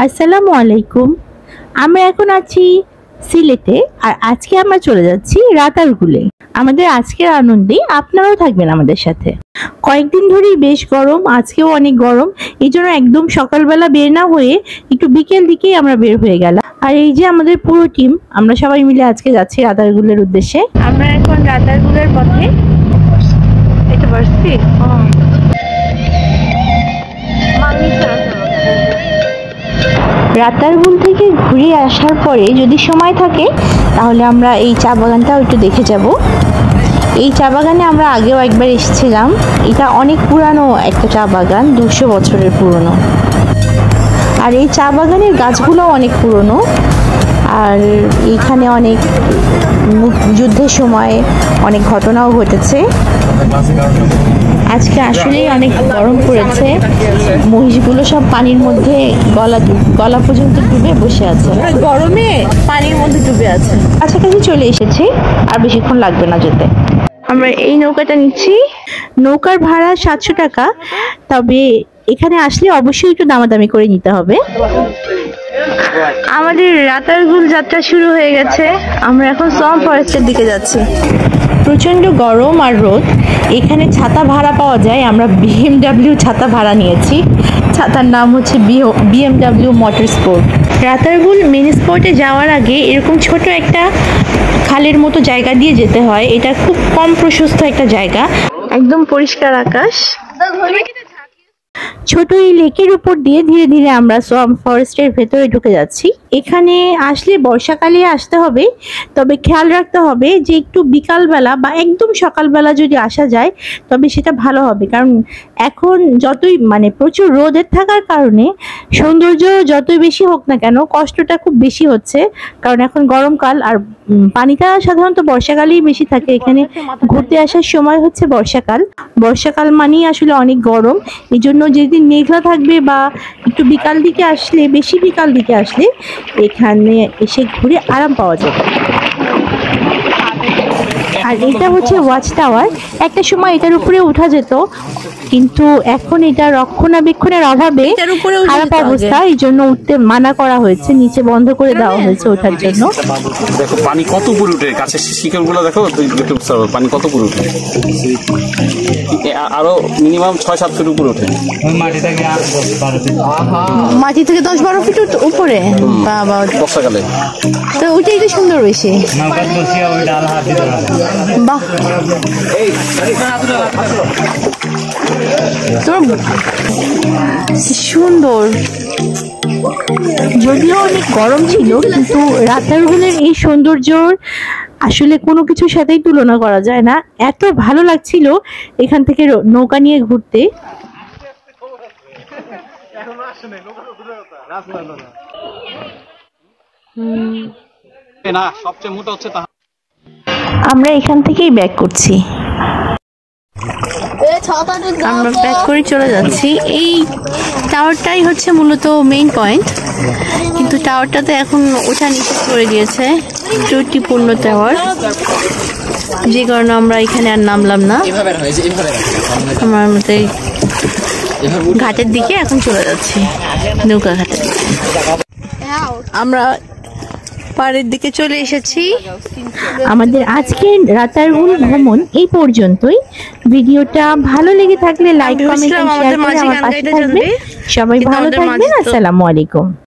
আসসালামু আলাইকুম। আমরা এখন আছি সিলেটে, আর আজকে আমরা চলে যাচ্ছি রাতারগুলে। আমাদের আজকের আনন্দে আপনারাও থাকবেন আমাদের সাথে। কয়েকদিন ধরেই বেশ গরম, আজকেও অনেক গরম, এই জন্য একদম সকালবেলা বের না হয়ে একটু বিকেল দিকেই আমরা বের হয়ে গেলাম। আর এই যে আমাদের পুরো টিম, আমরা সবাই মিলে আজকে যাচ্ছি রাতারগুলের উদ্দেশ্যে। আমরা এখন রাতারগুলের পথে এটা বসছি। রাতারগুল থেকে ঘুরে আসার পরে যদি সময় থাকে তাহলে আমরা এই চা বাগানটাও একটু দেখে যাব। এই চা বাগানে আমরা আগেও একবার এসেছিলাম। এটা অনেক পুরানো একটা চা বাগান, 200 বছরের পুরনো। আর এই চা বাগানের গাছগুলো অনেক পুরনো। আর এইখানে অনেক যুদ্ধের সময় অনেক ঘটনাও ঘটেছে। আজকে আসলেই অনেক গরম পড়েছে। মহিষগুলো সব পানির মধ্যে গলা পর্যন্ত ডুবে বসে আছে, গরমে পানির মধ্যে ডুবে আছে। কাছাকাছি চলে এসেছি, আর বেশিক্ষণ লাগবে না যেতে। আমরা এই নৌকাটা নিচ্ছি। নৌকার ভাড়া 700 টাকা, তবে এখানে আসলে অবশ্যই একটু দামাদামি করে নিতে হবে। আমাদের রাতারগুল যাত্রা শুরু হয়ে গেছে। আমরা এখন সোয়াম ফরেস্টের দিকে যাচ্ছি। প্রচন্ড গরম আর রোদ। এখানে ছাতা ভাড়া পাওয়া যায়। আমরা BMW ছাতা ভাড়া নিয়েছি। ছাতার নাম হচ্ছে BMW motor sport. Ratargul main স্পটে যাওয়ার আগে এরকম ছোট একটা খালের মতো জায়গা দিয়ে যেতে হয়। এটা খুব কম প্রশস্ত একটা জায়গা, একদম পরিষ্কার আকাশ। ছোট এই লেকের উপর দিয়ে ধীরে ধীরে আমরা সোয়াম ফরেস্টের ভেতরে ঢুকে যাচ্ছি। এখানে আসলে বর্ষাকালে আসতে হবে, তবে খেয়াল রাখতে হবে যে একটু বিকালবেলা বা একদম সকালবেলা যদি আসা যায় তবে সেটা ভালো হবে। কারণ এখন যতই প্রচুর রোদের থাকার কারণে সৌন্দর্য যতই বেশি হোক না কেন, কষ্টটা খুব বেশি হচ্ছে। কারণ এখন গরমকাল, আর পানিটা সাধারণত বর্ষাকালেই বেশি থাকে। এখানে ঘুরতে আসার সময় হচ্ছে বর্ষাকাল। বর্ষাকাল মানেই আসলে অনেক গরম। এই জন্য যেদিন মেঘলা থাকবে বা একটু বিকাল দিকে আসলে, বেশি বিকাল দিকে আসলে এখানে এসে ঘুরে আরাম পাওয়া যাবে। আর এটা হচ্ছে ওয়াচ টাওয়ার। একটা সময় এটার উপরে উঠা যেত, কিন্তু এখন এটা রক্ষণাবেক্ষণের অভাবে খারাপ অবস্থা, এই জন্য উঠতে মানা করা হয়েছে, নিচে বন্ধ করে দেওয়া হয়েছে ওঠার জন্য। দেখো পানি কত উপরে উঠে, কাছে শিকড়গুলো দেখো, পানি কত উপরে উঠে, আরো মিনিমাম 6-7 ফিট উপরে উঠে। মাটি থেকে 10-12 ফিট উপরে। বাবা, বর্ষাকালে তো ওইটাই তো সুন্দর বেশি। বাহ, সুন্দর। যদিও অনেক গরম ছিল, কিন্তু রাতারগুলের এই সৌন্দর্যর আসলে কোনো কিছুর সাথেই তুলনা করা যায় না। এত ভালো লাগছিল এখান থেকে নৌকা নিয়ে ঘুরতে। আমরা এখান থেকেই ব্যাক করছি। আমরা ব্যাক করে চলে যাচ্ছি। এই টাওয়ারটাই হচ্ছে মূলত মেইন পয়েন্ট, কিন্তু টাওয়ারটাতে এখন ওঠা নিষেধ করে দিয়েছে, ত্রুটিপূর্ণ টাওয়ার, যে কারণে আমরা এখানে আর নামলাম না। আমার মতে ঘাটের দিকে এখন চলে যাচ্ছি, নৌকা ঘাটের দিকে। আমরা পাড়ের দিকে চলে এসেছি। আমাদের আজকের রাতারগুল ভ্রমণ এই পর্যন্তই। ভিডিওটা ভালো লেগে থাকলে লাইক, কমেন্ট, শেয়ার করে আমার পাশে থাকবেন। সবাই ভালো থাকবেন। আসসালামু আলাইকুম।